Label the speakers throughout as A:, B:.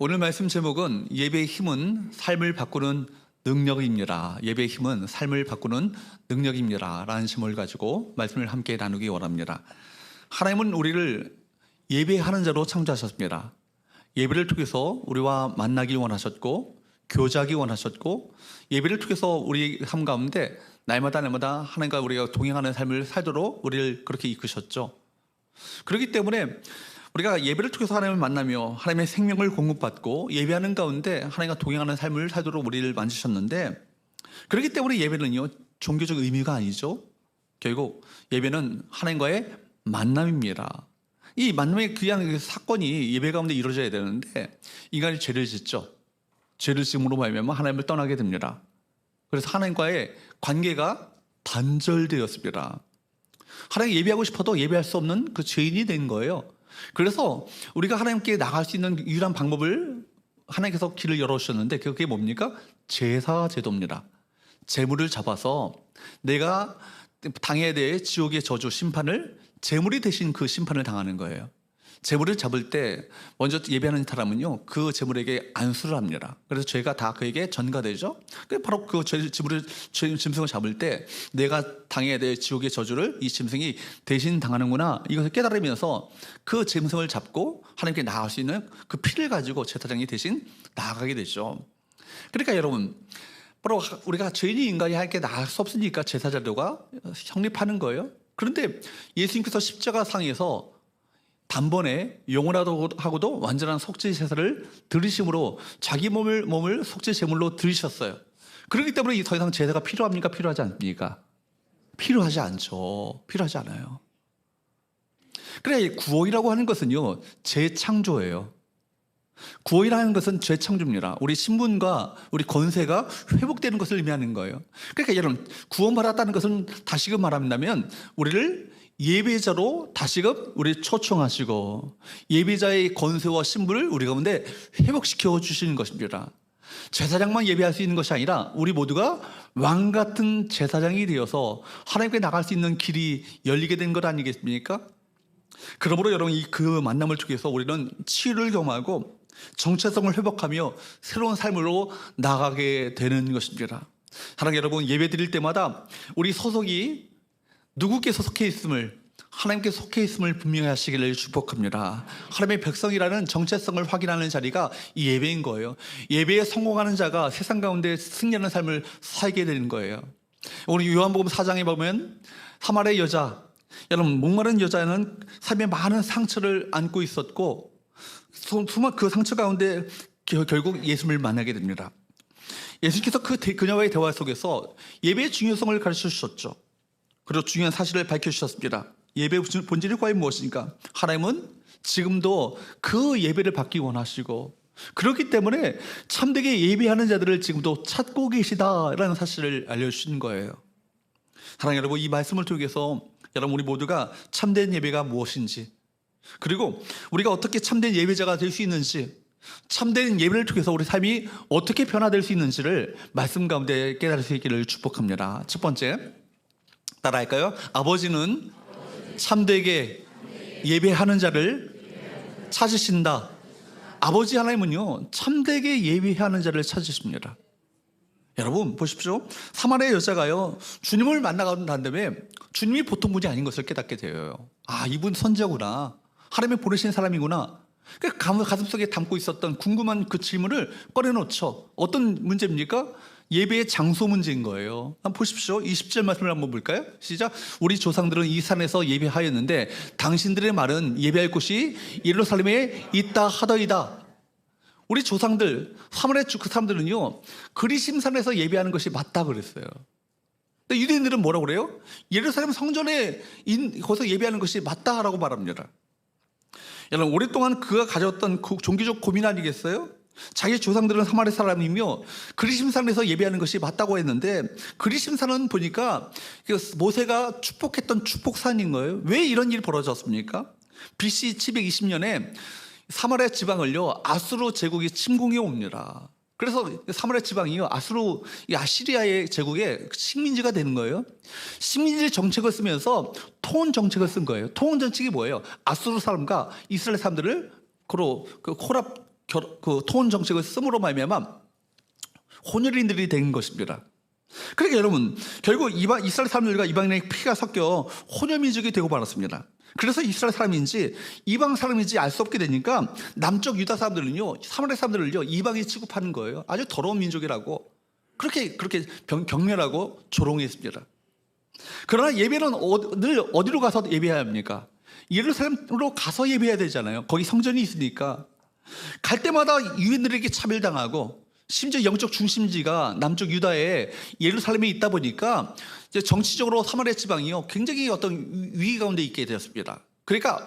A: 오늘 말씀 제목은 예배의 힘은 삶을 바꾸는 능력입니다. 예배의 힘은 삶을 바꾸는 능력입니다. 라는 제목을 가지고 말씀을 함께 나누기 원합니다. 하나님은 우리를 예배하는 자로 창조하셨습니다. 예배를 통해서 우리와 만나기 원하셨고 교제하기 원하셨고 예배를 통해서 우리 삶 가운데 날마다 하나님과 우리가 동행하는 삶을 살도록 우리를 그렇게 이끄셨죠. 그렇기 때문에 우리가 예배를 통해서 하나님을 만나며 하나님의 생명을 공급받고 예배하는 가운데 하나님과 동행하는 삶을 살도록 우리를 만드셨는데, 그렇기 때문에 예배는요 종교적 의미가 아니죠. 결국 예배는 하나님과의 만남입니다. 이 만남의 그냥 사건이 예배 가운데 이루어져야 되는데 인간이 죄를 짓죠. 죄를 지음으로 말미암아 하나님을 떠나게 됩니다. 그래서 하나님과의 관계가 단절되었습니다. 하나님 예배하고 싶어도 예배할 수 없는 그 죄인이 된 거예요. 그래서 우리가 하나님께 나갈 수 있는 유일한 방법을 하나님께서 길을 열어주셨는데 그게 뭡니까? 제사 제도입니다. 제물을 잡아서 내가 당해야 될 지옥의 저주 심판을 제물이 대신 그 심판을 당하는 거예요. 제물을 잡을 때 먼저 예배하는 사람은요 그 제물에게 안수를 합니다. 그래서 죄가 다 그에게 전가되죠. 바로 그 짐승을 잡을 때 내가 당해야 될 지옥의 저주를 이 짐승이 대신 당하는구나, 이것을 깨달으면서 그 짐승을 잡고 하나님께 나아갈 수 있는 그 피를 가지고 제사장이 대신 나아가게 되죠. 그러니까 여러분, 바로 우리가 죄인이 인간이 하나님께 나아갈 수 없으니까 제사제도가 성립하는 거예요. 그런데 예수님께서 십자가상에서 단번에 영원하고도 완전한 속죄 제사를 드리심으로 자기 몸을 속죄 제물로 드리셨어요. 그렇기 때문에 더 이상 제사가 필요합니까? 필요하지 않습니까? 필요하지 않죠. 필요하지 않아요. 그래, 구원이라고 하는 것은요 재창조예요. 구원이라는 것은 재창조입니다. 우리 신분과 우리 권세가 회복되는 것을 의미하는 거예요. 그러니까 여러분, 구원받았다는 것은 다시금 말한다면 우리를 예배자로 다시금 우리 초청하시고 예배자의 권세와 신분을 우리 가운데 회복시켜 주시는 것입니다. 제사장만 예배할 수 있는 것이 아니라 우리 모두가 왕 같은 제사장이 되어서 하나님께 나갈 수 있는 길이 열리게 된 것 아니겠습니까? 그러므로 여러분, 그 만남을 통해서 우리는 치유를 경험하고 정체성을 회복하며 새로운 삶으로 나아가게 되는 것입니다. 사랑하는 여러분, 예배 드릴 때마다 우리 소속이 누구께 속해 있음을, 하나님께 속해 있음을 분명히 하시기를 축복합니다. 하나님의 백성이라는 정체성을 확인하는 자리가 이 예배인 거예요. 예배에 성공하는 자가 세상 가운데 승리하는 삶을 살게 되는 거예요. 오늘 요한복음 4장에 보면 사마리아 여자, 여러분, 목마른 여자는 삶에 많은 상처를 안고 있었고 그 상처 가운데 결국 예수님을 만나게 됩니다. 예수님께서 그녀와의 대화 속에서 예배의 중요성을 가르쳐 주셨죠. 그리고 중요한 사실을 밝혀주셨습니다. 예배의 본질이 과연 무엇입니까? 하나님은 지금도 그 예배를 받기 원하시고 그렇기 때문에 참되게 예배하는 자들을 지금도 찾고 계시다라는 사실을 알려주신 거예요. 사랑하는 여러분, 이 말씀을 통해서 여러분, 우리 모두가 참된 예배가 무엇인지, 그리고 우리가 어떻게 참된 예배자가 될 수 있는지, 참된 예배를 통해서 우리 삶이 어떻게 변화될 수 있는지를 말씀 가운데 깨달을 수 있기를 축복합니다. 첫 번째, 따라할까요? 아버지는 참되게 예배하는 자를 찾으신다. 아버지 하나님은요 참되게 예배하는 자를 찾으십니다. 여러분 보십시오. 사마리아 여자가요 주님을 만나간 다음에 주님이 보통 분이 아닌 것을 깨닫게 되어요. 아, 이분 선지자구나, 하나님이 보내신 사람이구나. 가슴속에 담고 있었던 궁금한 그 질문을 꺼내놓죠. 어떤 문제입니까? 예배의 장소 문제인 거예요. 한번 보십시오. 20절 말씀을 한번 볼까요? 시작. 우리 조상들은 이 산에서 예배하였는데 당신들의 말은 예배할 곳이 예루살렘에 있다 하더이다. 우리 조상들, 사마리아 그 사람들은요 그리심산에서 예배하는 것이 맞다 그랬어요. 근데 유대인들은 뭐라고 그래요? 예루살렘 성전에 거기서 예배하는 것이 맞다라고 말합니다. 여러분, 오랫동안 그가 가졌던 그 종교적 고민 아니겠어요? 자기 조상들은 사마리아 사람이며 그리심산에서 예배하는 것이 맞다고 했는데 그리심산은 보니까 모세가 축복했던 축복산인 거예요. 왜 이런 일이 벌어졌습니까? BC 720년에 사마리아 지방을요 아수르 제국이 침공해 옵니다. 그래서 사마리아 지방이요 아시리아의 제국의 식민지가 되는 거예요. 식민지 정책을 쓰면서 토원 정책을 쓴 거예요. 토원 정책이 뭐예요? 아수르 사람과 이스라엘 사람들을 그 코랍 그 토혼 정책을 쓰므로 말미암아 혼혈인들이 된 것입니다. 그러니까 여러분, 결국 이스라엘 사람들과 이방인의 피가 섞여 혼혈민족이 되고 말았습니다. 그래서 이스라엘 사람인지 이방 사람인지 알 수 없게 되니까 남쪽 유다 사람들은요, 사마리아 사람들을요, 이방인 취급하는 거예요. 아주 더러운 민족이라고 그렇게 경멸하고 조롱했습니다. 그러나 예배는 늘 어디로 가서 예배해야 합니까? 예루살렘으로 가서 예배해야 되잖아요. 거기 성전이 있으니까. 갈 때마다 유인들에게 차별당하고, 심지어 영적 중심지가 남쪽 유다에 예루살렘에 있다 보니까 이제 정치적으로 사마리아 지방이요, 굉장히 어떤 위기 가운데 있게 되었습니다. 그러니까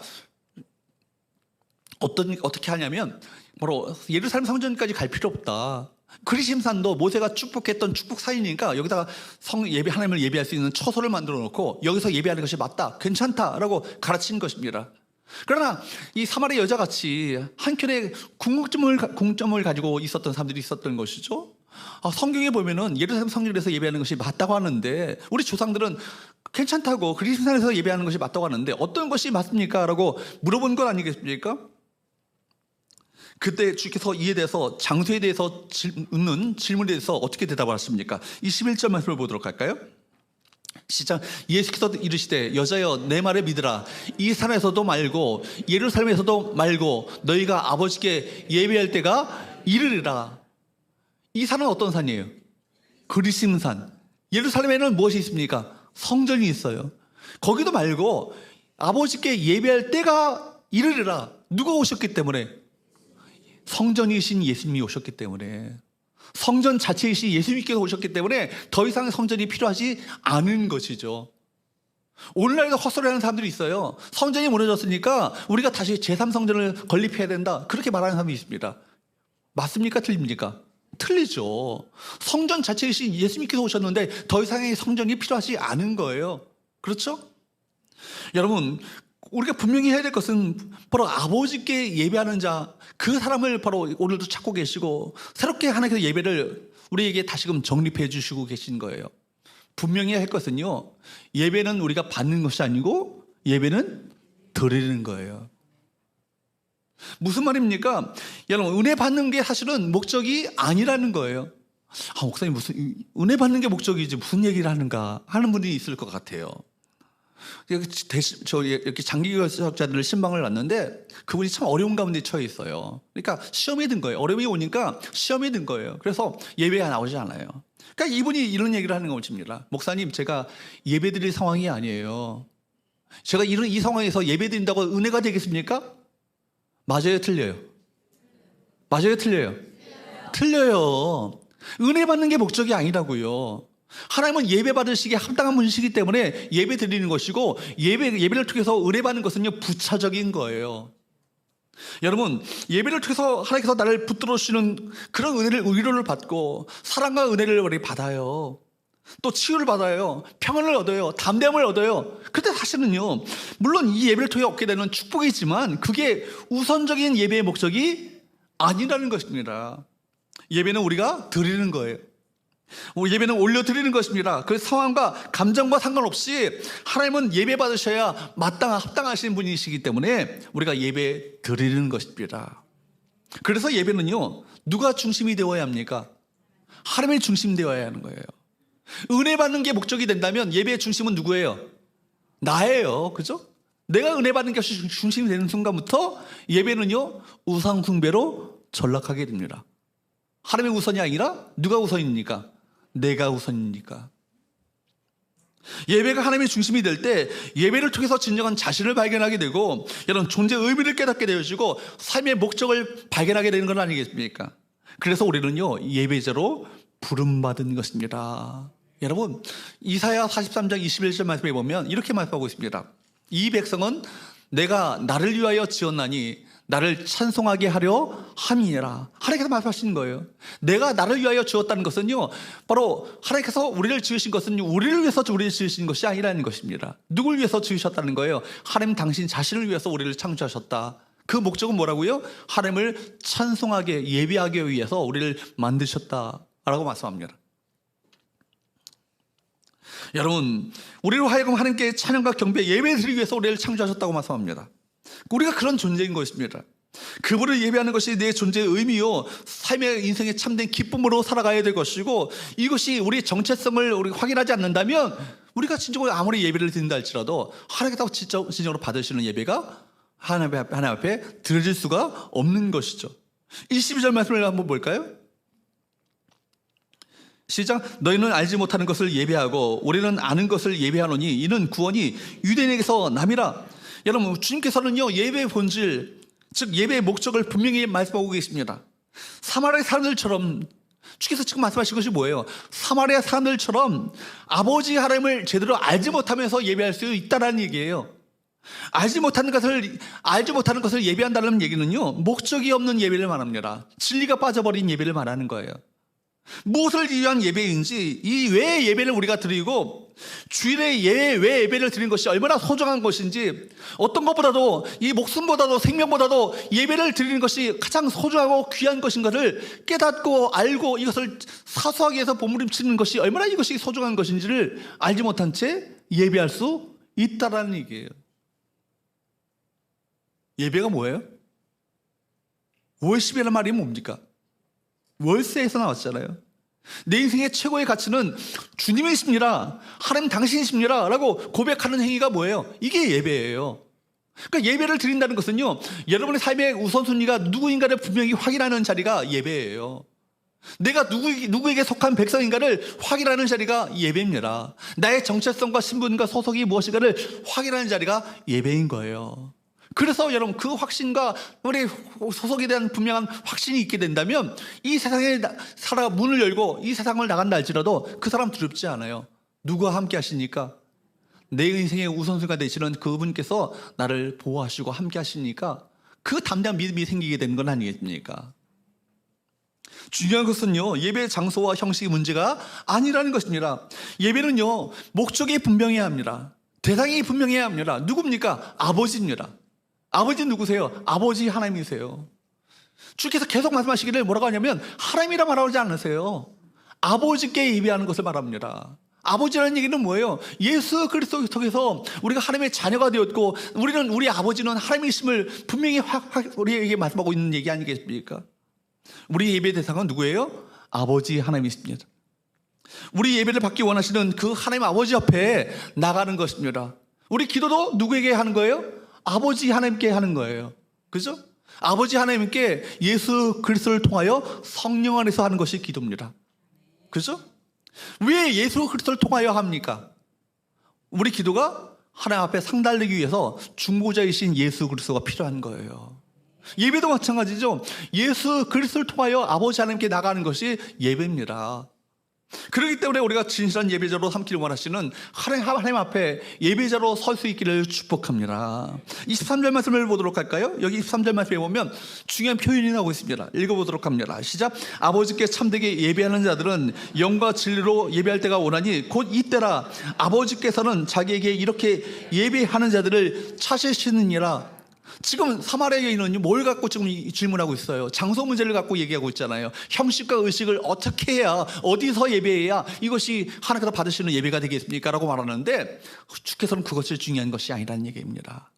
A: 어떻게 하냐면, 바로 예루살렘 성전까지 갈 필요 없다. 그리심산도 모세가 축복했던 축복산이니까 여기다가 하나님을 예배할 수 있는 처소를 만들어 놓고 여기서 예배하는 것이 맞다, 괜찮다라고 가르친 것입니다. 그러나 이 사마리아 여자같이 한켠에 궁극점을 가지고 있었던 사람들이 있었던 것이죠. 성경에 보면은 예루살렘 성전에서 예배하는 것이 맞다고 하는데, 우리 조상들은 괜찮다고 그리심산에서 예배하는 것이 맞다고 하는데 어떤 것이 맞습니까? 라고 물어본 건 아니겠습니까? 그때 주께서 이에 대해서, 장소에 대해서 묻는 질문에 대해서 어떻게 대답을 하십니까? 21절 말씀을 보도록 할까요? 시작. 예수께서 이르시되 여자여 내 말을 믿으라. 이 산에서도 말고 예루살렘에서도 말고 너희가 아버지께 예배할 때가 이르리라. 이 산은 어떤 산이에요? 그리심산. 예루살렘에는 무엇이 있습니까? 성전이 있어요. 거기도 말고 아버지께 예배할 때가 이르리라. 누가 오셨기 때문에? 성전이신 예수님이 오셨기 때문에, 성전 자체이신 예수님께서 오셨기 때문에 더 이상 성전이 필요하지 않은 것이죠. 오늘날에도 헛소리하는 사람들이 있어요. 성전이 무너졌으니까 우리가 다시 제3성전을 건립해야 된다, 그렇게 말하는 사람이 있습니다. 맞습니까? 틀립니까? 틀리죠. 성전 자체이신 예수님께서 오셨는데 더 이상의 성전이 필요하지 않은 거예요. 그렇죠? 여러분, 우리가 분명히 해야 될 것은 바로 아버지께 예배하는 자, 그 사람을 바로 오늘도 찾고 계시고 새롭게 하나님께서 예배를 우리에게 다시금 정립해 주시고 계신 거예요. 분명히 할 것은요, 예배는 우리가 받는 것이 아니고 예배는 드리는 거예요. 무슨 말입니까? 여러분, 은혜 받는 게 사실은 목적이 아니라는 거예요. 목사님, 무슨 은혜 받는 게 목적이지 무슨 얘기를 하는가 하는 분이 있을 것 같아요. 저 이렇게 장기교역자들을 신방을 놨는데 그분이 참 어려운 가운데 처해 있어요. 그러니까 시험에 든 거예요. 어려움이 오니까 시험에 든 거예요. 그래서 예배가 나오지 않아요. 그러니까 이분이 이런 얘기를 하는 것입니다. 목사님, 제가 예배 드릴 상황이 아니에요. 제가 이 상황에서 예배 드린다고 은혜가 되겠습니까? 맞아요, 틀려요? 맞아요, 틀려요? 틀려요. 은혜 받는 게 목적이 아니라고요. 하나님은 예배 받으시기에 합당한 분이시기 때문에 예배 드리는 것이고, 예배를 통해서 은혜 받는 것은요, 부차적인 거예요. 여러분, 예배를 통해서 하나님께서 나를 붙들어 주시는 그런 위로를 받고 사랑과 은혜를 우리 받아요. 또 치유를 받아요. 평안을 얻어요. 담대함을 얻어요. 근데 사실은요, 물론 이 예배를 통해 얻게 되는 축복이지만 그게 우선적인 예배의 목적이 아니라는 것입니다. 예배는 우리가 드리는 거예요. 예배는 올려드리는 것입니다. 그 상황과 감정과 상관없이 하나님은 예배 받으셔야 합당하신 분이시기 때문에 우리가 예배 드리는 것입니다. 그래서 예배는요, 누가 중심이 되어야 합니까? 하나님의 중심이 되어야 하는 거예요. 은혜 받는 게 목적이 된다면 예배의 중심은 누구예요? 나예요. 그죠? 내가 은혜 받는 것이 중심이 되는 순간부터 예배는요, 우상 숭배로 전락하게 됩니다. 하나님의 우선이 아니라 누가 우선입니까? 내가 우선입니까? 예배가 하나님의 중심이 될 때 예배를 통해서 진정한 자신을 발견하게 되고, 여러분, 존재의 의미를 깨닫게 되어지고 삶의 목적을 발견하게 되는 건 아니겠습니까? 그래서 우리는요, 예배자로 부름받은 것입니다. 여러분, 이사야 43장 21절 말씀에 보면 이렇게 말씀하고 있습니다. 이 백성은 내가 나를 위하여 지었나니 나를 찬송하게 하려 함이니라. 하나님께서 말씀하시는 거예요. 내가 나를 위하여 지었다는 것은요, 바로 하나님께서 우리를 지으신 것은 우리를 위해서 우리를 지으신 것이 아니라는 것입니다. 누굴 위해서 지으셨다는 거예요? 하나님 당신 자신을 위해서 우리를 창조하셨다. 그 목적은 뭐라고요? 하나님을 찬송하게, 예배하기 위해서 우리를 만드셨다라고 말씀합니다. 여러분, 우리로 하여금 하나님께 찬양과 경배, 예배 드리기 위해서 우리를 창조하셨다고 말씀합니다. 우리가 그런 존재인 것입니다. 그분을 예배하는 것이 내 존재의 의미요, 삶의 인생의 참된 기쁨으로 살아가야 될 것이고, 이것이 우리의 정체성을 우리 확인하지 않는다면 우리가 진정으로 아무리 예배를 드린다 할지라도 하나님께서 진정으로 받으시는 예배가 하나님 앞에 드려질 수가 없는 것이죠. 22절 말씀을 한번 볼까요? 시작. 너희는 알지 못하는 것을 예배하고 우리는 아는 것을 예배하노니 이는 구원이 유대인에게서 남이라. 여러분, 주님께서는요, 예배의 본질, 즉 예배의 목적을 분명히 말씀하고 계십니다. 사마리아 사람들처럼, 주께서 지금 말씀하신 것이 뭐예요? 사마리아 사람들처럼 아버지 하나님을 제대로 알지 못하면서 예배할 수 있다는 얘기예요. 알지 못하는 것을 예배한다는 얘기는요, 목적이 없는 예배를 말합니다. 진리가 빠져버린 예배를 말하는 거예요. 무엇을 위한 예배인지, 이 왜 예배를 우리가 드리고 주일에 왜 예배를 드리는 것이 얼마나 소중한 것인지, 어떤 것보다도, 이 목숨보다도 생명보다도 예배를 드리는 것이 가장 소중하고 귀한 것인가를 깨닫고 알고 이것을 사수하기 위해서 몸부림치는 것이 얼마나 이것이 소중한 것인지를 알지 못한 채 예배할 수 있다라는 얘기예요. 예배가 뭐예요? 월십이라는 말이 뭡니까? 월세에서 나왔잖아요. 내 인생의 최고의 가치는 주님이십니다, 하나님 당신이십니다 라고 고백하는 행위가 뭐예요? 이게 예배예요. 그러니까 예배를 드린다는 것은요, 여러분의 삶의 우선순위가 누구인가를 분명히 확인하는 자리가 예배예요. 내가 누구에게 속한 백성인가를 확인하는 자리가 예배입니다. 나의 정체성과 신분과 소속이 무엇인가를 확인하는 자리가 예배인 거예요. 그래서 여러분, 그 확신과 우리 소속에 대한 분명한 확신이 있게 된다면 이 세상에 살아 문을 열고 이 세상을 나간다 할지라도 그 사람 두렵지 않아요. 누구와 함께 하시니까? 내 인생의 우선순위가 되시는 그분께서 나를 보호하시고 함께 하시니까 그 담대한 믿음이 생기게 되는 건 아니겠습니까? 중요한 것은요, 예배의 장소와 형식이 문제가 아니라는 것입니다. 예배는요, 목적이 분명해야 합니다. 대상이 분명해야 합니다. 누굽니까? 아버지입니다. 아버지 누구세요? 아버지 하나님이세요. 주께서 계속 말씀하시기를 뭐라고 하냐면 하나님이라 말하지 않으세요. 아버지께 예배하는 것을 말합니다. 아버지라는 얘기는 뭐예요? 예수 그리스도 통해서 우리가 하나님의 자녀가 되었고, 우리 아버지는 하나님이심을 분명히 우리에게 말씀하고 있는 얘기 아니겠습니까? 우리 예배 대상은 누구예요? 아버지 하나님이십니다. 우리 예배를 받기 원하시는 그 하나님 아버지 옆에 나가는 것입니다. 우리 기도도 누구에게 하는 거예요? 아버지 하나님께 하는 거예요. 그죠? 아버지 하나님께 예수 그리스도를 통하여 성령 안에서 하는 것이 기도입니다. 그죠? 왜 예수 그리스도를 통하여 합니까? 우리 기도가 하나님 앞에 상달되기 위해서 중보자이신 예수 그리스도가 필요한 거예요. 예배도 마찬가지죠. 예수 그리스도를 통하여 아버지 하나님께 나가는 것이 예배입니다. 그렇기 때문에 우리가 진실한 예배자로 삼기를 원하시는 하나님 앞에 예배자로 설 수 있기를 축복합니다. 23절 말씀을 보도록 할까요? 여기 23절 말씀에 보면 중요한 표현이 나오고 있습니다. 읽어보도록 합니다. 시작. 아버지께 참되게 예배하는 자들은 영과 진리로 예배할 때가 오나니 곧 이때라. 아버지께서는 자기에게 이렇게 예배하는 자들을 찾으시느니라. 지금 사마리아 여인은 뭘 갖고 지금 질문하고 있어요? 장소 문제를 갖고 얘기하고 있잖아요. 형식과 의식을 어떻게 해야, 어디서 예배해야 이것이 하나님께서 받으시는 예배가 되겠습니까? 라고 말하는데 주께서는 그것이 중요한 것이 아니라는 얘기입니다.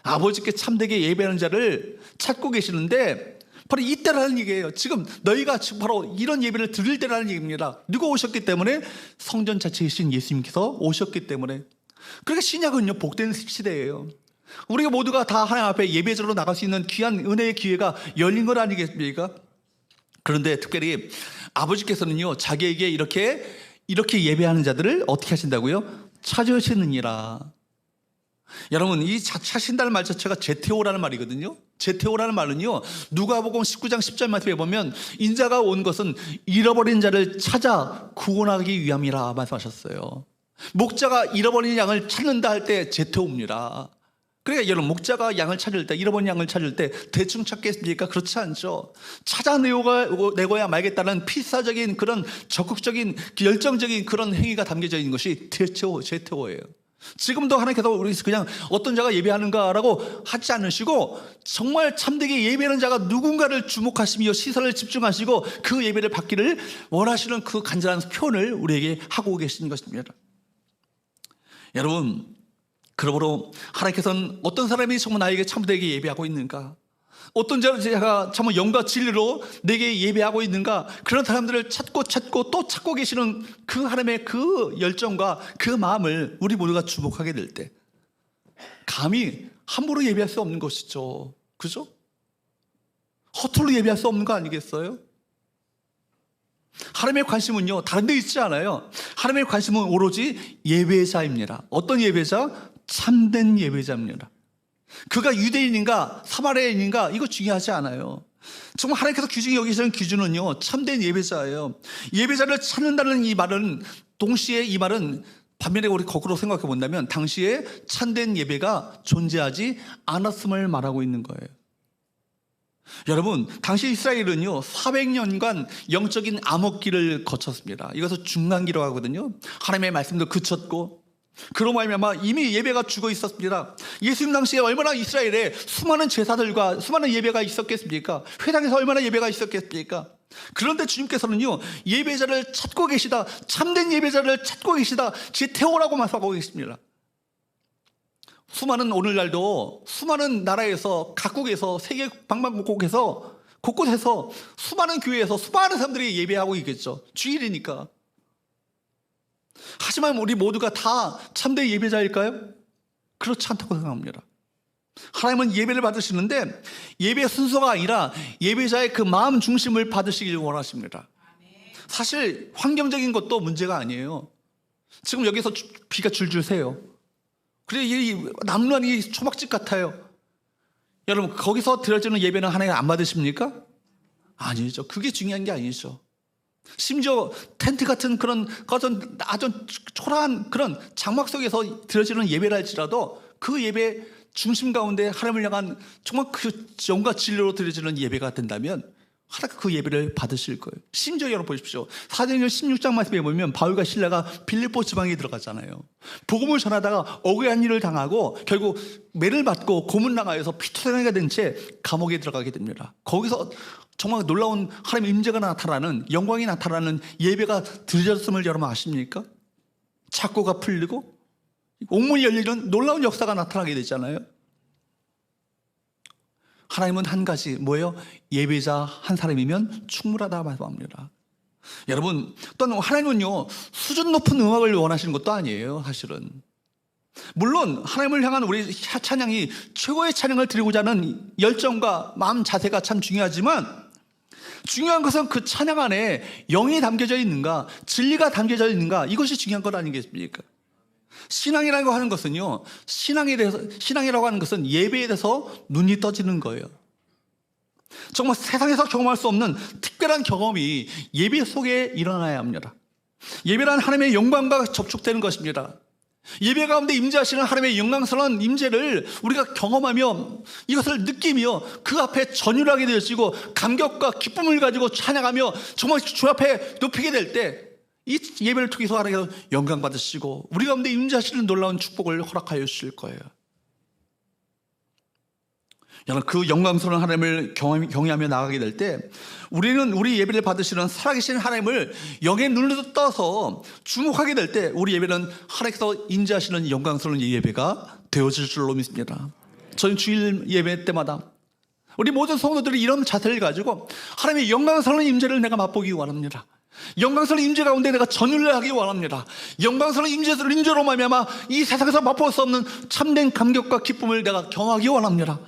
A: 아버지께 참되게 예배하는 자를 찾고 계시는데 바로 이때라는 얘기예요. 지금 너희가 지금 바로 이런 예배를 드릴 때라는 얘기입니다. 누가 오셨기 때문에? 성전 자체이신 예수님께서 오셨기 때문에. 그러니까 신약은요, 복된 시대예요. 우리가 모두가 다 하나님 앞에 예배자로 나갈 수 있는 귀한 은혜의 기회가 열린 것 아니겠습니까? 그런데 특별히 아버지께서는요, 자기에게 이렇게 예배하는 자들을 어떻게 하신다고요? 찾으시느니라. 여러분, 이 찾으신다는 말 자체가 제테오라는 말이거든요. 제테오라는 말은요, 누가복음 19장 10절 말씀에 보면 인자가 온 것은 잃어버린 자를 찾아 구원하기 위함이라 말씀하셨어요. 목자가 잃어버린 양을 찾는다 할 때 제테오입니다. 그러니까 여러분, 목자가 양을 찾을 때, 잃어버린 양을 찾을 때 대충 찾겠습니까? 그렇지 않죠. 찾아내고야 말겠다는 필사적인 그런 적극적인 열정적인 그런 행위가 담겨져 있는 것이 제테오예요. 지금도 하나님께서 우리 그냥 어떤 자가 예배하는가라고 하지 않으시고 정말 참되게 예배하는 자가 누군가를 주목하시며 시선을 집중하시고 그 예배를 받기를 원하시는 그 간절한 표현을 우리에게 하고 계시는 것입니다. 여러분, 그러므로 하나님께서는 어떤 사람이 정말 나에게 참되게 예배하고 있는가? 어떤 자가 참 영과 진리로 내게 예배하고 있는가, 그런 사람들을 찾고 또 찾고 계시는 그 하나님의 그 열정과 그 마음을 우리 모두가 주목하게 될 때 감히 함부로 예배할 수 없는 것이죠. 그죠? 허투루 예배할 수 없는 거 아니겠어요? 하나님의 관심은요 다른 데 있지 않아요. 하나님의 관심은 오로지 예배자입니다. 어떤 예배자? 참된 예배자입니다. 그가 유대인인가 사마리아인인가 이거 중요하지 않아요. 정말 하나님께서 규정이 여기서는 기준은요 참된 예배자예요. 예배자를 찾는다는 이 말은, 동시에 이 말은 반면에 우리 거꾸로 생각해 본다면 당시에 참된 예배가 존재하지 않았음을 말하고 있는 거예요. 여러분, 당시 이스라엘은요 400년간 영적인 암흑기를 거쳤습니다. 이것을 중간기라고 하거든요. 하나님의 말씀도 그쳤고, 그로 말미암아 이미 예배가 죽어 있었습니다. 예수님 당시에 얼마나 이스라엘에 수많은 제사들과 수많은 예배가 있었겠습니까? 회당에서 얼마나 예배가 있었겠습니까? 그런데 주님께서는요 예배자를 찾고 계시다, 참된 예배자를 찾고 계시다, 지태오라고 말씀하고 계십니다. 수많은 오늘날도 수많은 나라에서, 각국에서, 세계 방방곡곡에서, 곳곳에서 수많은 교회에서 수많은 사람들이 예배하고 있겠죠. 주일이니까. 하지만 우리 모두가 다 참된 예배자일까요? 그렇지 않다고 생각합니다. 하나님은 예배를 받으시는데 예배 순서가 아니라 예배자의 그 마음 중심을 받으시길 원하십니다. 사실 환경적인 것도 문제가 아니에요. 지금 여기서 비가 줄줄 새요. 그래, 이 남루한 초막집 같아요. 여러분, 거기서 드려지는 예배는 하나님 안 받으십니까? 아니죠. 그게 중요한 게 아니죠. 심지어 텐트 같은 그런 아주 초라한 그런 장막 속에서 드려지는 예배라 할지라도 그 예배 중심 가운데 하나님을 향한 정말 그 영과 진리로 드려지는 예배가 된다면 하나님께 그 예배를 받으실 거예요. 심지어 여러분 보십시오. 사도행전 16장 말씀에 보면 바울과 실라가 빌립보 지방에 들어갔잖아요. 복음을 전하다가 억울한 일을 당하고 결국 매를 맞고 고문당하여서 피투성이가 된 채 감옥에 들어가게 됩니다. 거기서 정말 놀라운 하나님의 임재가 나타나는, 영광이 나타나는 예배가 드려졌음을 여러분 아십니까? 착고가 풀리고 옥문이 열리는 놀라운 역사가 나타나게 되잖아요. 하나님은 한 가지 뭐예요? 예배자 한 사람이면 충분하다 말씀합니다. 여러분, 또 하나님은요 수준 높은 음악을 원하시는 것도 아니에요. 사실은 물론 하나님을 향한 우리 찬양이 최고의 찬양을 드리고자 하는 열정과 마음 자세가 참 중요하지만, 중요한 것은 그 찬양 안에 영이 담겨져 있는가, 진리가 담겨져 있는가, 이것이 중요한 것 아니겠습니까? 신앙이라고 하는 것은요, 신앙이라고 하는 것은 예배에 대해서 눈이 떠지는 거예요. 정말 세상에서 경험할 수 없는 특별한 경험이 예배 속에 일어나야 합니다. 예배란 하나님의 영광과 접촉되는 것입니다. 예배 가운데 임재하시는 하나님의 영광스러운 임재를 우리가 경험하며 이것을 느끼며 그 앞에 전율하게 되어지고 감격과 기쁨을 가지고 찬양하며 정말 주 앞에 높이게 될 때 이 예배를 통해서 하나님께서 영광 받으시고 우리 가운데 임재하시는 놀라운 축복을 허락하여 주실 거예요. 여러분, 그 영광스러운 하나님을 경외하며 나가게 될 때 우리는 우리 예배를 받으시는 살아계신 하나님을 영의 눈으로 떠서 주목하게 될 때 우리 예배는 하나님께서 임재하시는 영광스러운 예배가 되어질 줄로 믿습니다. 저희 주일 예배 때마다 우리 모든 성도들이 이런 자세를 가지고 하나님의 영광스러운 임재를 내가 맛보기 원합니다. 영광스러운 임재 가운데 내가 전율을 하기 원합니다. 영광스러운 임재로 말미암아 이 세상에서 맛볼 수 없는 참된 감격과 기쁨을 내가 경험하기 원합니다.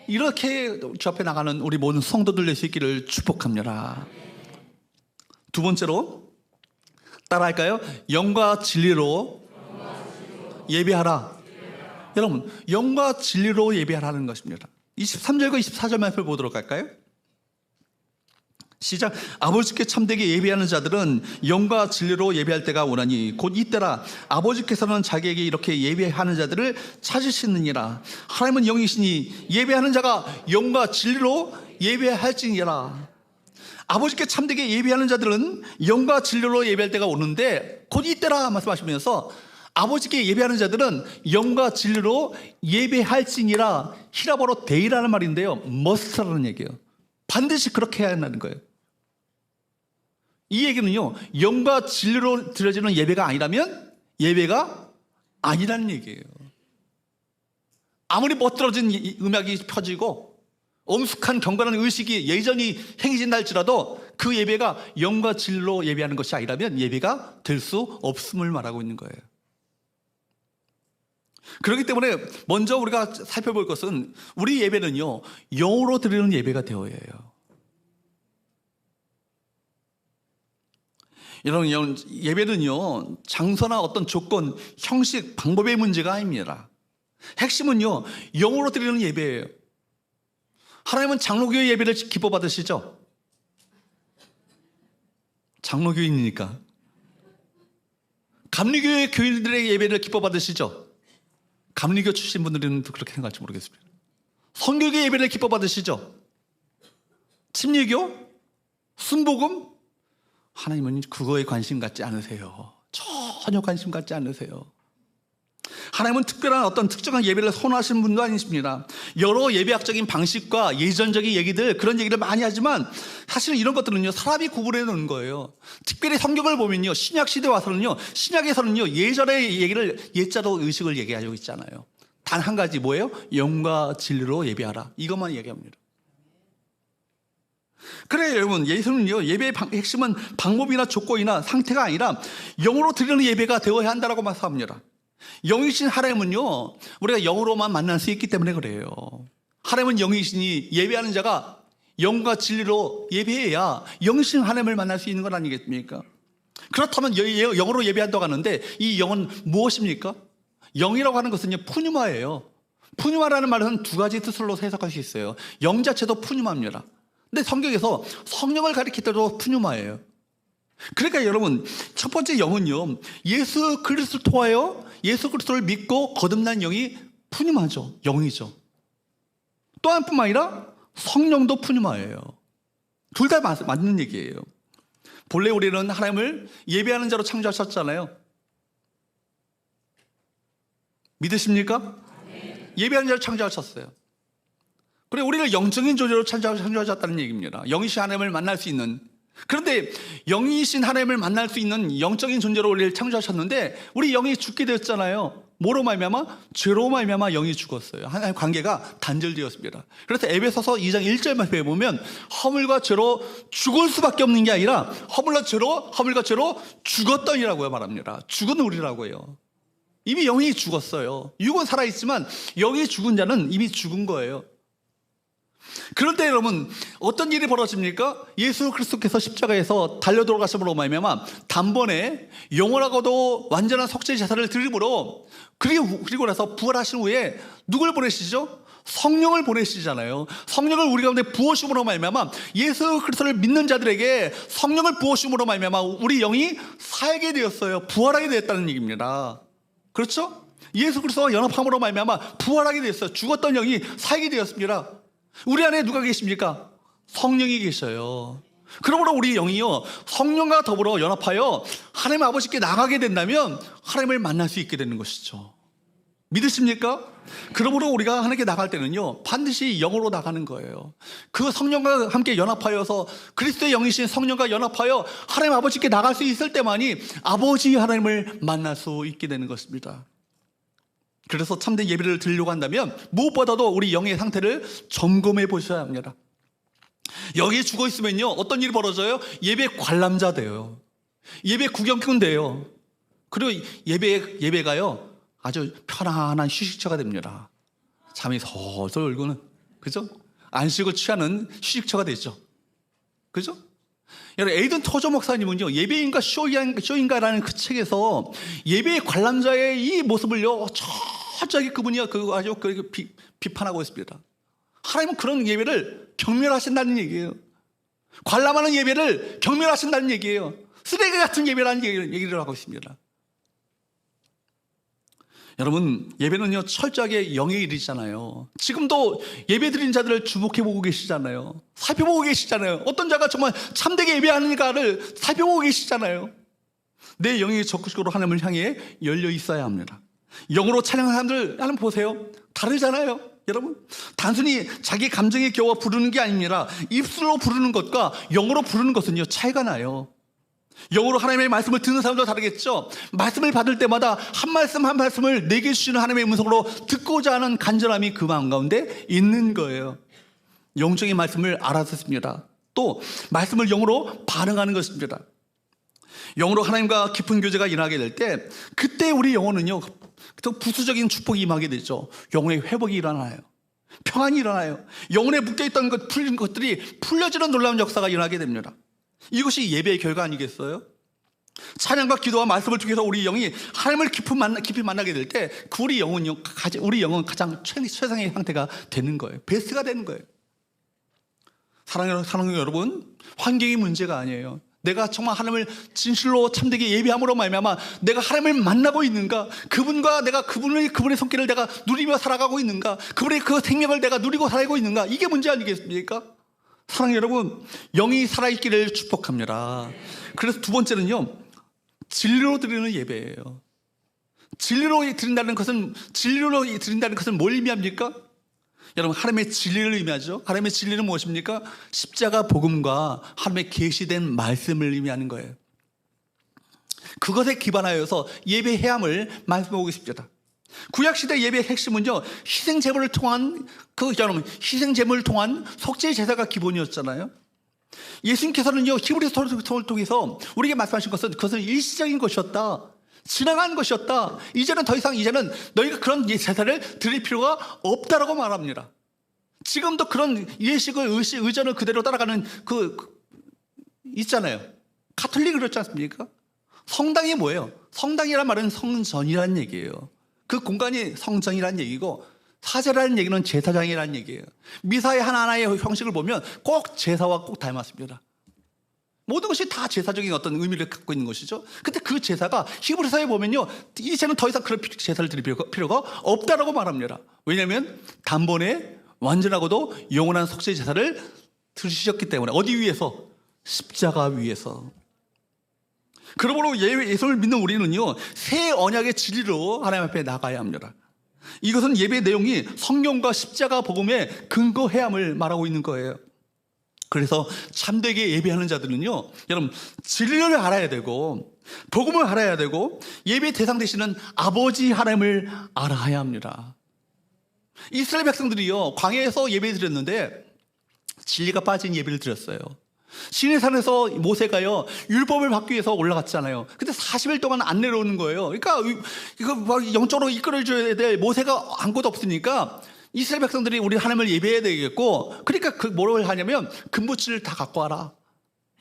A: 이렇게 주 앞에 나가는 우리 모든 성도들 될 수 있기를 축복합니다. 두 번째로 따라할까요? 영과 진리로 예배하라. 여러분, 영과 진리로 예배하라는 것입니다. 23절과 24절 말씀을 보도록 할까요? 시작. 아버지께 참되게 예배하는 자들은 영과 진리로 예배할 때가 오나니 곧 이때라. 아버지께서는 자기에게 이렇게 예배하는 자들을 찾으시느니라. 하나님은 영이시니 예배하는 자가 영과 진리로 예배할지니라. 아버지께 참되게 예배하는 자들은 영과 진리로 예배할 때가 오는데 곧 이때라 말씀하시면서 아버지께 예배하는 자들은 영과 진리로 예배할지니라. 히라보로 데이라는 말인데요, must라는 얘기예요. 반드시 그렇게 해야 한다는 거예요. 이 얘기는요, 영과 진리로 드려지는 예배가 아니라면 예배가 아니라는 얘기예요. 아무리 멋들어진 음악이 펴지고 엄숙한 경건한 의식이 예전이 행해진다 할지라도 그 예배가 영과 진리로 예배하는 것이 아니라면 예배가 될 수 없음을 말하고 있는 거예요. 그렇기 때문에 먼저 우리가 살펴볼 것은 우리 예배는요, 영으로 드리는 예배가 되어야 해요. 이런 예배는요, 장소나 어떤 조건, 형식, 방법의 문제가 아닙니다. 핵심은요, 영으로 드리는 예배예요. 하나님은 장로교회 예배를 기뻐 받으시죠? 장로교인이니까. 감리교회 교인들의 예배를 기뻐 받으시죠? 감리교 출신 분들은 그렇게 생각할지 모르겠습니다. 선교교 예배를 기뻐 받으시죠? 침례교? 순복음? 하나님은 그거에 관심 갖지 않으세요. 전혀 관심 갖지 않으세요. 하나님은 특별한 어떤 특정한 예배를 선호하시는 분도 아니십니다. 여러 예배학적인 방식과 예전적인 얘기들, 그런 얘기를 많이 하지만 사실은 이런 것들은요, 사람이 구분해 놓은 거예요. 특별히 성경을 보면요, 신약 시대 와서는요, 신약에서는요, 예전의 얘기를 옛자로 의식을 얘기하고 있잖아요. 단 한 가지 뭐예요? 영과 진리로 예배하라. 이것만 얘기합니다. 그래요, 여러분. 예수는요, 예배의 핵심은 방법이나 조건이나 상태가 아니라 영으로 드리는 예배가 되어야 한다고 말씀합니다. 영이신 하나님은요, 우리가 영으로만 만날 수 있기 때문에 그래요. 하나님은 영이시니 예배하는 자가 영과 진리로 예배해야 영이신 하나님을 만날 수 있는 건 아니겠습니까? 그렇다면 영으로 예배한다고 하는데 이 영은 무엇입니까? 영이라고 하는 것은요, 푸뉴마예요. 푸뉴마라는 말은 두 가지 뜻으로 해석할 수 있어요. 영 자체도 푸뉴마입니다. 근데 성경에서 성령을 가리킬 때도 푸뉴마예요. 그러니까 여러분, 첫 번째 영은요, 예수 그리스도를 통하여 예수 그리스도를 믿고 거듭난 영이 푸뉴마죠. 영이죠. 또 한 뿐만 아니라 성령도 푸뉴마예요. 둘 다 맞는 얘기예요. 본래 우리는 하나님을 예배하는 자로 창조하셨잖아요. 믿으십니까? 네. 예배하는 자로 창조하셨어요. 그래, 우리를 영적인 존재로 창조하셨다는 얘기입니다. 영이신 하나님을 만날 수 있는. 그런데 영이신 하나님을 만날 수 있는 영적인 존재로 우리를 창조하셨는데 우리 영이 죽게 되었잖아요. 뭐로 말미암아? 죄로 말미암아 영이 죽었어요. 하나님의 관계가 단절되었습니다. 그래서 에베소서 2장 1절 말씀에 보면 허물과 죄로 죽을 수밖에 없는 게 아니라 허물과 죄로 죽었더니라고 말합니다. 죽은 우리라고 해요. 이미 영이 죽었어요. 육은 살아있지만 영이 죽은 자는 이미 죽은 거예요. 그런데 여러분, 어떤 일이 벌어집니까? 예수 그리스도께서 십자가에서 달려 돌아가심으로 말미암아 단번에 영원하고도 완전한 속죄 제사를 드림으로, 그리고 나서 부활하신 후에 누굴 보내시죠? 성령을 보내시잖아요. 성령을 우리 가운데 부어심으로 말미암아 예수 그리스도를 믿는 자들에게 성령을 부어심으로 말미암아 우리 영이 살게 되었어요. 부활하게 되었다는 얘기입니다. 그렇죠? 예수 그리스도와 연합함으로 말미암아 부활하게 되었어요. 죽었던 영이 살게 되었습니다. 우리 안에 누가 계십니까? 성령이 계셔요. 그러므로 우리 영이요, 성령과 더불어 연합하여 하나님 아버지께 나가게 된다면 하나님을 만날 수 있게 되는 것이죠. 믿으십니까? 그러므로 우리가 하나님께 나갈 때는요, 반드시 영으로 나가는 거예요. 그 성령과 함께 연합하여서 그리스도의 영이신 성령과 연합하여 하나님 아버지께 나갈 수 있을 때만이 아버지 하나님을 만날 수 있게 되는 것입니다. 그래서 참된 예배를 드리려고 한다면 무엇보다도 우리 영의 상태를 점검해 보셔야 합니다. 여기에 죽어 있으면요, 어떤 일이 벌어져요? 예배 관람자 돼요. 예배 구경꾼 돼요. 그리고 예배가요, 아주 편안한 휴식처가 됩니다. 잠이 솔솔 울고는, 그죠? 안식을 취하는 휴식처가 되죠. 그죠? 여러분, 에이든 토저 목사님은요, 예배인가 쇼인가라는 그 책에서 예배의 관람자의 이 모습을요, 철저하게 그분이 아주 비판하고 있습니다. 하나님은 그런 예배를 경멸하신다는 얘기예요. 관람하는 예배를 경멸하신다는 얘기예요. 쓰레기 같은 예배라는 얘기를 하고 있습니다. 여러분, 예배는요, 철저하게 영의 일이잖아요. 지금도 예배 드린 자들을 주목해보고 계시잖아요. 살펴보고 계시잖아요. 어떤 자가 정말 참되게 예배하는가를 살펴보고 계시잖아요. 내 영이 적극적으로 하나님을 향해 열려 있어야 합니다. 영으로 찬양하는 사람들 하나님 보세요. 다르잖아요. 여러분, 단순히 자기 감정에 겨워 부르는 게 아닙니다. 입술로 부르는 것과 영으로 부르는 것은요, 차이가 나요. 영으로 하나님의 말씀을 듣는 사람도 다르겠죠. 말씀을 받을 때마다 한 말씀 한 말씀을 내게 주시는 하나님의 음성으로 듣고자 하는 간절함이 그 마음 가운데 있는 거예요. 영적인 말씀을 알아듣습니다. 또 말씀을 영으로 반응하는 것입니다. 영으로 하나님과 깊은 교제가 일어나게 될 때 그때 우리 영혼은요 또 부수적인 축복이 임하게 되죠. 영혼의 회복이 일어나요. 평안이 일어나요. 영혼에 묶여있던 것 풀린 것들이 풀려지는 놀라운 역사가 일어나게 됩니다. 이것이 예배의 결과 아니겠어요? 찬양과 기도와 말씀을 통해서 우리 영이 하나님을 깊이 만나게 될 때 그 우리 영은 가장 최상의 상태가 되는 거예요. 베스트가 되는 거예요. 사랑하는 여러분, 환경이 문제가 아니에요. 내가 정말 하나님을 진실로 참되게 예배함으로 말미암아 내가 하나님을 만나고 있는가, 그분과 내가 그분의 손길을 내가 누리며 살아가고 있는가, 그분의 그 생명을 내가 누리고 살고 있는가, 이게 문제 아니겠습니까? 사랑하는 여러분, 영이 살아있기를 축복합니다. 그래서 두 번째는요, 진리로 드리는 예배예요. 진리로 드린다는 것은 뭘 의미합니까? 여러분, 하나님의 진리를 의미하죠. 하나님의 진리는 무엇입니까? 십자가 복음과 하나님의 계시된 말씀을 의미하는 거예요. 그것에 기반하여서 예배 해함을 말씀하고 있습니다. 구약시대 예배의 핵심은요, 희생제물을 통한 속죄 제사가 기본이었잖아요. 예수님께서는요, 히브리서를 통해서 우리에게 말씀하신 것은 그것은 일시적인 것이었다, 지나간 것이었다, 이제는 너희가 그런 제사를 드릴 필요가 없다라고 말합니다. 지금도 그런 예식을 의전을 그대로 따라가는 있잖아요. 가톨릭은 그렇지 않습니까? 성당이 뭐예요? 성당이란 말은 성전이라는 얘기예요. 그 공간이 성전이라는 얘기고, 사제라는 얘기는 제사장이라는 얘기예요. 미사의 하나하나의 형식을 보면 꼭 제사와 꼭 닮았습니다. 모든 것이 다 제사적인 어떤 의미를 갖고 있는 것이죠. 근데 그 제사가 히브리서에 보면요, 이제는 더 이상 그런 제사를 드릴 필요가 없다라고 말합니다. 왜냐하면 단번에 완전하고도 영원한 속죄 제사를 드리셨기 때문에. 어디 위에서? 십자가 위에서. 그러므로 예수를 믿는 우리는요, 새 언약의 진리로 하나님 앞에 나가야 합니다. 이것은 예배의 내용이 성경과 십자가 복음에 근거해야 함을 말하고 있는 거예요. 그래서 참되게 예배하는 자들은요, 여러분, 진리를 알아야 되고 복음을 알아야 되고 예배 대상 되시는 아버지 하나님을 알아야 합니다. 이스라엘 백성들이요, 광야에서 예배를 드렸는데 진리가 빠진 예배를 드렸어요. 시내산에서 모세가요, 율법을 받기 위해서 올라갔잖아요. 근데 40일 동안 안 내려오는 거예요. 그러니까 이거 영적으로 이끌어줘야 될 모세가 아무것도 없으니까 이스라엘 백성들이 우리 하나님을 예배해야 되겠고, 그러니까 뭐를 하냐면 금붙이를 다 갖고 와라.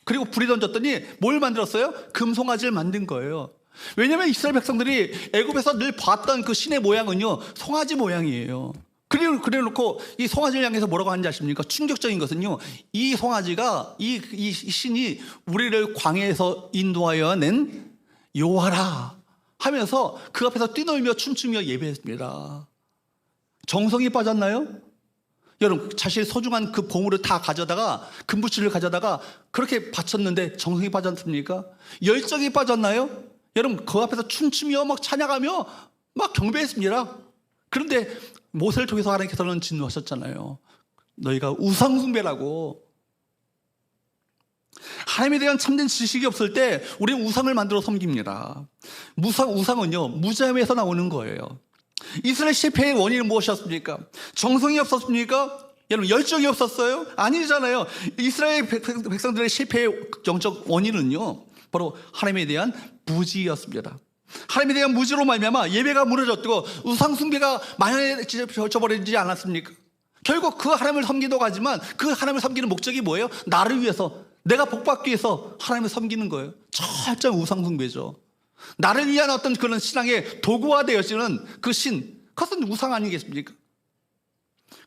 A: 그리고 불이 던졌더니 뭘 만들었어요? 금송아지를 만든 거예요. 왜냐하면 이스라엘 백성들이 애굽에서 늘 봤던 그 신의 모양은요, 송아지 모양이에요. 그래 놓고 이 송아지를 향해서 뭐라고 하는지 아십니까? 충격적인 것은요, 이 송아지가 이 신이 우리를 광야에서 인도하여 낸 여호와라 하면서 그 앞에서 뛰놀며 춤추며 예배했습니다. 정성이 빠졌나요? 여러분, 자신의 소중한 그 보물을 다 가져다가, 금붙이를 가져다가 그렇게 바쳤는데 정성이 빠졌습니까? 열정이 빠졌나요? 여러분, 그 앞에서 춤추며 막 찬양하며 막 경배했습니다. 그런데 모세를 통해서 하나님께서는 진노하셨잖아요. 너희가 우상숭배라고. 하나님에 대한 참된 지식이 없을 때 우리는 우상을 만들어 섬깁니다. 우상은요, 무자비에서 나오는 거예요. 이스라엘 실패의 원인은 무엇이었습니까? 정성이 없었습니까? 여러분, 열정이 없었어요? 아니잖아요. 이스라엘 백성들의 실패의 영적 원인은요, 바로 하나님에 대한 무지였습니다. 하나님에 대한 무지로 말미암아 예배가 무너졌고 우상 숭배가 만연해져버리지 않았습니까? 결국 그 하나님을 섬기도 가지만 그 하나님을 섬기는 목적이 뭐예요? 나를 위해서, 내가 복받기 위해서 하나님을 섬기는 거예요. 철저한 우상 숭배죠. 나를 위한 어떤 그런 신앙의 도구화 되어지는 그 신, 그것은 우상 아니겠습니까?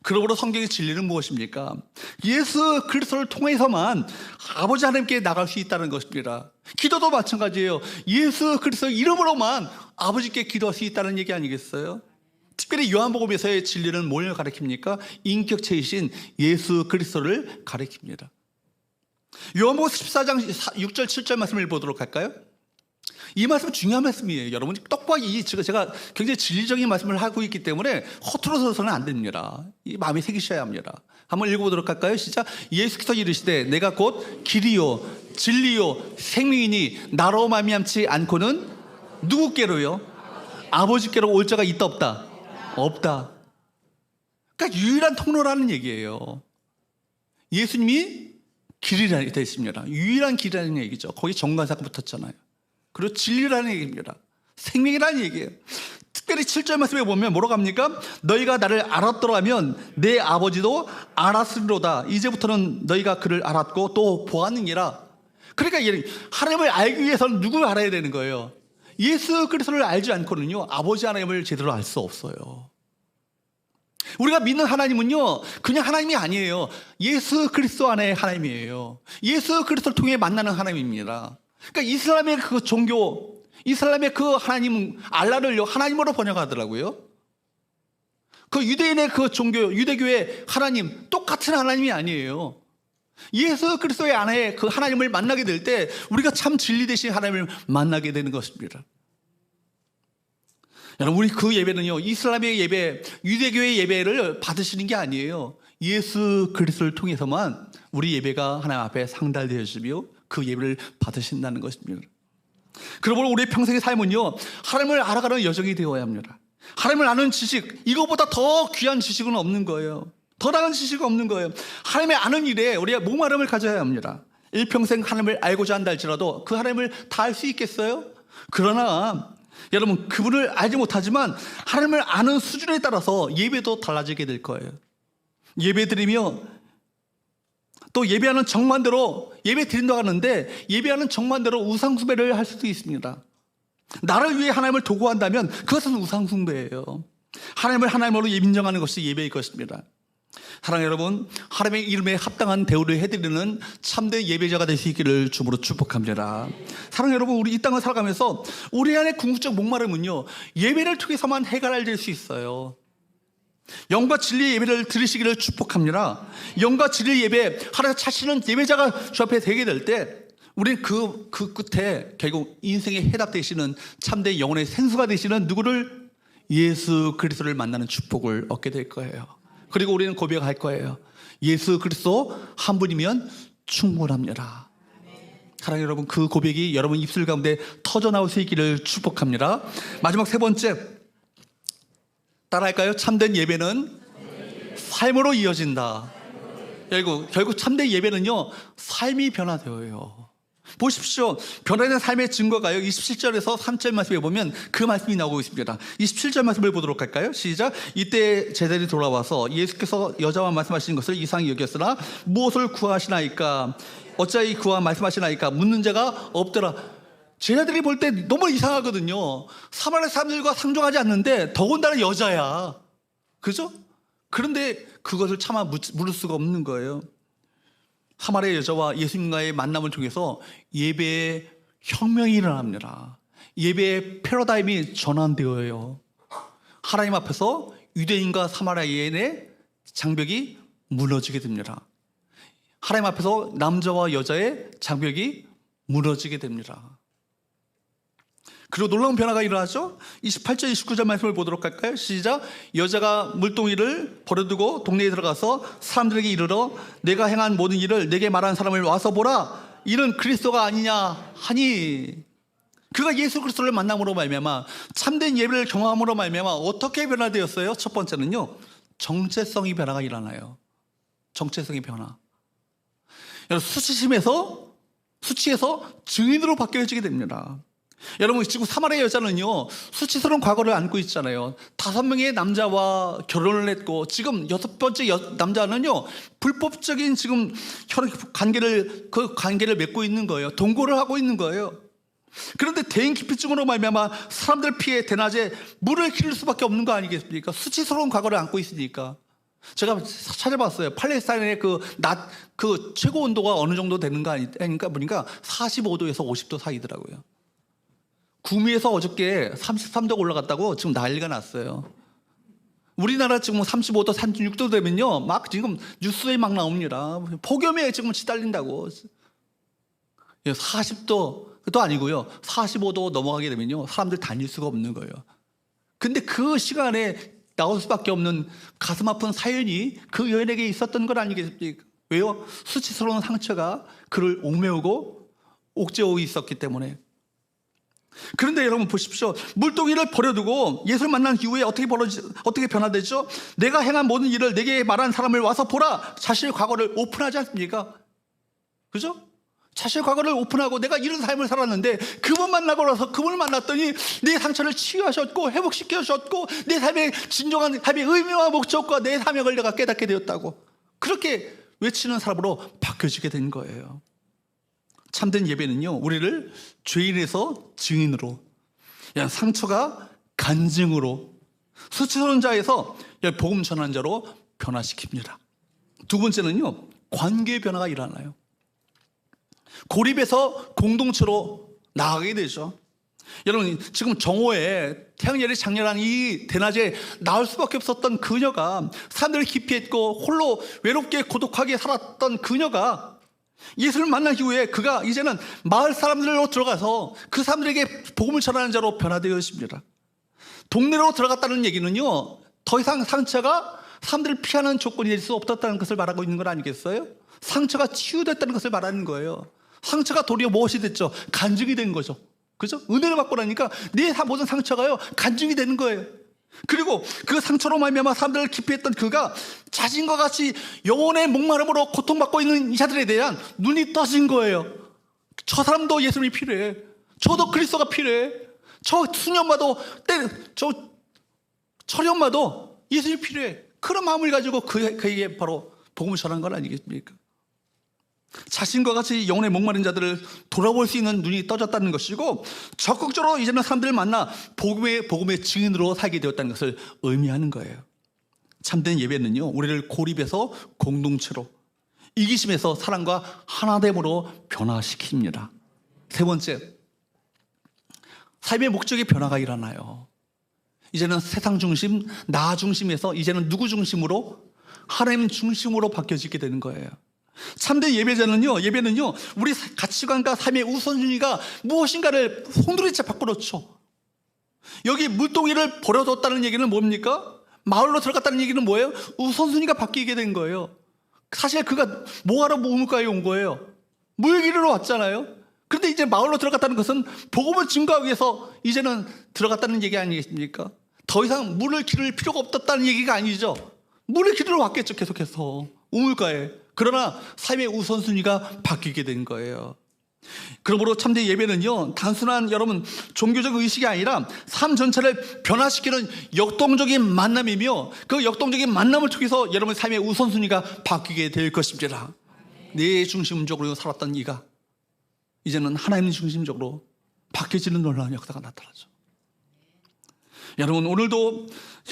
A: 그러므로 성경의 진리는 무엇입니까? 예수 그리스도를 통해서만 아버지 하나님께 나갈 수 있다는 것입니다. 기도도 마찬가지예요. 예수 그리스도 이름으로만 아버지께 기도할 수 있다는 얘기 아니겠어요? 특별히 요한복음에서의 진리는 뭘 가리킵니까? 인격체이신 예수 그리스도를 가리킵니다. 요한복음 14장 6절 7절 말씀을 보도록 할까요? 이 말씀은 중요한 말씀이에요. 여러분, 똑바로 제가 굉장히 진리적인 말씀을 하고 있기 때문에 허투루서는 안 됩니다. 이 마음에 새기셔야 합니다. 한번 읽어보도록 할까요? 시작. 예수께서 이르시되 내가 곧 길이요 진리요 생명이니 나로 말미암지 않고는 누구께로요? 아버지께로 올 자가 있다 없다? 없다. 그러니까 유일한 통로라는 얘기예요. 예수님이 길이라는 되십니다. 유일한 길이라는 얘기죠. 거기 정관사가 붙었잖아요. 그리고 진리라는 얘기입니다. 생명이라는 얘기예요. 특별히 7절 말씀에 보면 뭐라고 합니까? 너희가 나를 알았더라면 내 아버지도 알았으리로다. 이제부터는 너희가 그를 알았고 또 보았느니라. 그러니까 하나님을 알기 위해서는 누구를 알아야 되는 거예요? 예수 그리스도를 알지 않고는요, 아버지 하나님을 제대로 알 수 없어요. 우리가 믿는 하나님은요, 그냥 하나님이 아니에요. 예수 그리스도 안에 하나님이에요. 예수 그리스도를 통해 만나는 하나님입니다. 그러니까 이슬람의 그 종교, 이슬람의 그 하나님, 알라를요, 하나님으로 번역하더라고요. 그 유대인의 그 종교, 유대교의 하나님, 똑같은 하나님이 아니에요. 예수 그리스도의 안에 그 하나님을 만나게 될 때 우리가 참 진리 되신 하나님을 만나게 되는 것입니다. 여러분, 우리 그 예배는요, 이슬람의 예배, 유대교의 예배를 받으시는 게 아니에요. 예수 그리스도를 통해서만 우리 예배가 하나님 앞에 상달되어지며 그 예배를 받으신다는 것입니다. 그러므로 우리의 평생의 삶은요, 하나님을 알아가는 여정이 되어야 합니다. 하나님을 아는 지식, 이거보다 더 귀한 지식은 없는 거예요. 더 나은 지식은 없는 거예요. 하나님을 아는 일에 우리가 목마름을 가져야 합니다. 일평생 하나님을 알고자 한다 할지라도 그 하나님을 다 알 수 있겠어요? 그러나 여러분, 그분을 알지 못하지만 하나님을 아는 수준에 따라서 예배도 달라지게 될 거예요. 예배 드리며 또 예배하는 정만대로 예배 드린다고 하는데, 예배하는 정만대로 우상숭배를 할 수도 있습니다. 나를 위해 하나님을 도구한다면 그것은 우상숭배예요. 하나님을 하나님으로 인정하는 것이 예배일 것입니다. 사랑하는 여러분, 하나님의 이름에 합당한 대우를 해드리는 참된 예배자가 될 수 있기를 주으로 축복합니다. 사랑하는 여러분, 우리 이 땅을 살아가면서 우리 안의 궁극적 목마름은요, 예배를 통해서만 해결될 수 있어요. 영과 진리의 예배를 드리시기를 축복합니다. 영과 진리의 예배, 하나님 자신은 예배자가 주 앞에 되게 될 때 우리는 그 끝에 결국 인생의 해답 되시는 참된 영혼의 생수가 되시는 누구를? 예수 그리스도를 만나는 축복을 얻게 될 거예요. 그리고 우리는 고백할 거예요. 예수 그리스도 한 분이면 충분합니다. 사랑하는 여러분, 그 고백이 여러분 입술 가운데 터져 나올 수 있기를 축복합니다. 마지막 세 번째, 따라할까요? 참된 예배는 삶으로 이어진다. 결국 참된 예배는요, 삶이 변화되어요. 보십시오. 변화된 삶의 증거가요, 27절에서 3절 말씀에 보면 그 말씀이 나오고 있습니다. 27절 말씀을 보도록 할까요? 시작. 이때 제자들이 돌아와서 예수께서 여자와 말씀하신 것을 이상히 여겼으나 무엇을 구하시나이까? 어찌하여 구하 말씀하시나이까? 묻는 자가 없더라. 제자들이 볼 때 너무 이상하거든요. 사마리아 사람들과 상종하지 않는데 더군다나 여자야. 그죠? 그런데 그것을 차마 물을 수가 없는 거예요. 사마리아 여자와 예수님과의 만남을 통해서 예배의 혁명이 일어납니다. 예배의 패러다임이 전환되어요. 하나님 앞에서 유대인과 사마리아인의 장벽이 무너지게 됩니다. 하나님 앞에서 남자와 여자의 장벽이 무너지게 됩니다. 그리고 놀라운 변화가 일어나죠. 28절 29절 말씀을 보도록 할까요? 시작. 여자가 물동이를 버려두고 동네에 들어가서 사람들에게 이르러 내가 행한 모든 일을 내게 말하는 사람을 와서 보라, 이는 그리스도가 아니냐 하니. 그가 예수 그리스도를 만남으로 말미암아 참된 예배를 경험함으로 말미암아 어떻게 변화되었어요? 첫 번째는요, 정체성이 변화가 일어나요. 정체성이 변화. 여러분, 수치에서 증인으로 바뀌어지게 됩니다. 여러분, 지금 사마리아 여자는요, 수치스러운 과거를 안고 있잖아요. 5명의 남자와 결혼을 했고, 지금 6번째 남자는요, 불법적인 지금 관계를 맺고 있는 거예요. 동거를 하고 있는 거예요. 그런데 대인기피증으로 말미암아 사람들 피해 대낮에 물을 기를 수밖에 없는 거 아니겠습니까? 수치스러운 과거를 안고 있으니까. 제가 찾아봤어요. 팔레스타인의 그 최고 온도가 어느 정도 되는가 아닌가 보니까 45도에서 50도 사이더라고요. 구미에서 어저께 33도가 올라갔다고 지금 난리가 났어요. 우리나라 지금 35도, 36도 되면요, 막 지금 뉴스에 막 나옵니다. 폭염에 지금 시달린다고. 40도도 아니고요, 45도 넘어가게 되면요, 사람들 다닐 수가 없는 거예요. 근데 그 시간에 나올 수밖에 없는 가슴 아픈 사연이 그 여인에게 있었던 건 아니겠습니까? 왜요? 수치스러운 상처가 그를 옥매우고 옥죄어 있었기 때문에. 그런데 여러분 보십시오. 물동이를 버려두고 예수를 만난 이후에 어떻게 변화되죠? 내가 행한 모든 일을 내게 말한 사람을 와서 보라. 자신의 과거를 오픈하지 않습니까? 그죠? 자신의 과거를 오픈하고 내가 이런 삶을 살았는데 그분 만나고 나서 그분을 만났더니 내 상처를 치유하셨고 회복시켜주셨고 내 삶의 진정한 삶의 의미와 목적과 내 사명을 내가 깨닫게 되었다고 그렇게 외치는 사람으로 바뀌어지게 된 거예요. 참된 예배는요, 우리를 죄인에서 증인으로, 상처가 간증으로, 수치스러운 자에서 복음 전하는 자로 변화시킵니다. 두 번째는요, 관계의 변화가 일어나요. 고립에서 공동체로 나가게 되죠. 여러분, 지금 정오에 태양열이 장렬한 이 대낮에 나올 수밖에 없었던 그녀가, 사람들을 기피했고 홀로 외롭게 고독하게 살았던 그녀가 예수를 만난 이후에 그가 이제는 마을 사람들로 들어가서 그 사람들에게 복음을 전하는 자로 변화되었습니다. 동네로 들어갔다는 얘기는요, 더 이상 상처가 사람들을 피하는 조건이 될 수 없었다는 것을 말하고 있는 건 아니겠어요? 상처가 치유됐다는 것을 말하는 거예요. 상처가 도리어 무엇이 됐죠? 간증이 된 거죠. 그죠? 은혜를 받고 나니까 내 모든 상처가요, 간증이 되는 거예요. 그리고 그 상처로 말미암아 사람들을 기피했던 그가 자신과 같이 영혼의 목마름으로 고통받고 있는 이자들에 대한 눈이 떠진 거예요. 저 사람도 예수님이 필요해. 저도 그리스도가 필요해. 저 수년마도 저 철년마도 예수님이 필요해. 그런 마음을 가지고 그에게 바로 복음을 전한 건 아니겠습니까? 자신과 같이 영혼의 목마른 자들을 돌아볼 수 있는 눈이 떠졌다는 것이고 적극적으로 이제는 사람들을 만나 복음의 증인으로 살게 되었다는 것을 의미하는 거예요. 참된 예배는요, 우리를 고립에서 공동체로, 이기심에서 사랑과 하나됨으로 변화시킵니다. 세 번째, 삶의 목적의 변화가 일어나요. 이제는 세상 중심, 나 중심에서 이제는 누구 중심으로? 하나님 중심으로 바뀌어지게 되는 거예요. 참된 예배는요, 우리 가치관과 삶의 우선순위가 무엇인가를 송두리째 바꿔놓죠. 여기 물동이를 버려뒀다는 얘기는 뭡니까? 마을로 들어갔다는 얘기는 뭐예요? 우선순위가 바뀌게 된 거예요. 사실 그가 뭐하러 우물가에 온 거예요? 물 기르러 왔잖아요. 그런데 이제 마을로 들어갔다는 것은 복음을 증거하기 위해서 이제는 들어갔다는 얘기 아니겠습니까? 더 이상 물을 기를 필요가 없었다는 얘기가 아니죠. 물을 기르러 왔겠죠, 계속해서 우물가에. 그러나 삶의 우선순위가 바뀌게 된 거예요. 그러므로 참된 예배는요, 단순한 여러분 종교적 의식이 아니라 삶 전체를 변화시키는 역동적인 만남이며 그 역동적인 만남을 통해서 여러분 삶의 우선순위가 바뀌게 될 것입니다. 내 중심적으로 살았던 이가 이제는 하나님 중심적으로 바뀌어지는 놀라운 역사가 나타나죠. 여러분, 오늘도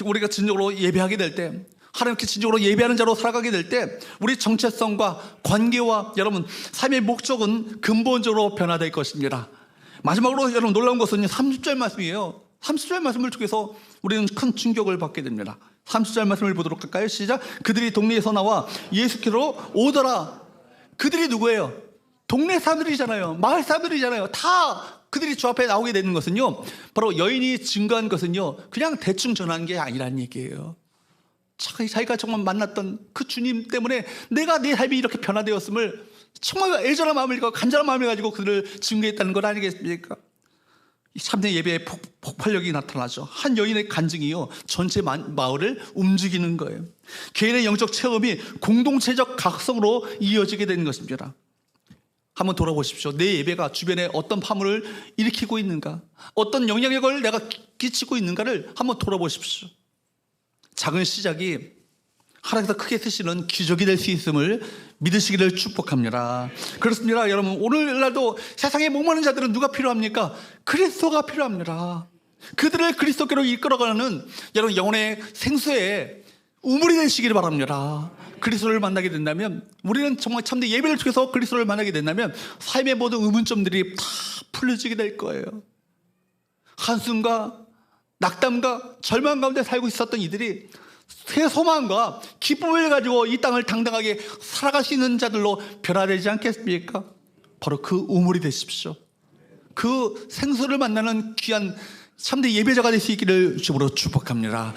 A: 우리가 진정으로 예배하게 될 때, 하나님께 진정으로 예배하는 자로 살아가게 될 때 우리 정체성과 관계와 여러분 삶의 목적은 근본적으로 변화될 것입니다. 마지막으로 여러분 놀라운 것은 30절 말씀이에요. 30절 말씀을 통해서 우리는 큰 충격을 받게 됩니다. 30절 말씀을 보도록 할까요? 시작. 그들이 동네에서 나와 예수께로 오더라. 그들이 누구예요? 동네 사람들이잖아요. 마을 사람들이잖아요. 다 그들이 주 앞에 나오게 되는 것은요, 바로 여인이 증거한 것은요, 그냥 대충 전한 게 아니라는 얘기예요. 자기가 정말 만났던 그 주님 때문에 내가 내 삶이 이렇게 변화되었음을 정말 애절한 마음을 가지고 간절한 마음을 가지고 그들을 증거했다는 것 아니겠습니까? 참된 예배의 폭발력이 나타나죠. 한 여인의 간증이요, 전체 마을을 움직이는 거예요. 개인의 영적 체험이 공동체적 각성으로 이어지게 되는 것입니다. 한번 돌아보십시오. 내 예배가 주변에 어떤 파문을 일으키고 있는가, 어떤 영향력을 내가 끼치고 있는가를 한번 돌아보십시오. 작은 시작이 하나님께서 크게 쓰시는 기적이 될 수 있음을 믿으시기를 축복합니다. 그렇습니다. 여러분, 오늘날도 세상에 목마른 자들은 누가 필요합니까? 그리스도가 필요합니다. 그들을 그리스도께로 이끌어가는 여러분 영혼의 생수에 우물이 되시기를 바랍니다. 그리스도를 만나게 된다면, 우리는 정말 참된 예배를 통해서 그리스도를 만나게 된다면 삶의 모든 의문점들이 다 풀려지게 될 거예요. 한숨과 낙담과 절망 가운데 살고 있었던 이들이 새 소망과 기쁨을 가지고 이 땅을 당당하게 살아갈 수 있는 자들로 변화되지 않겠습니까? 바로 그 우물이 되십시오. 그 생수를 만나는 귀한 참된 예배자가 될 수 있기를 주로 축복합니다.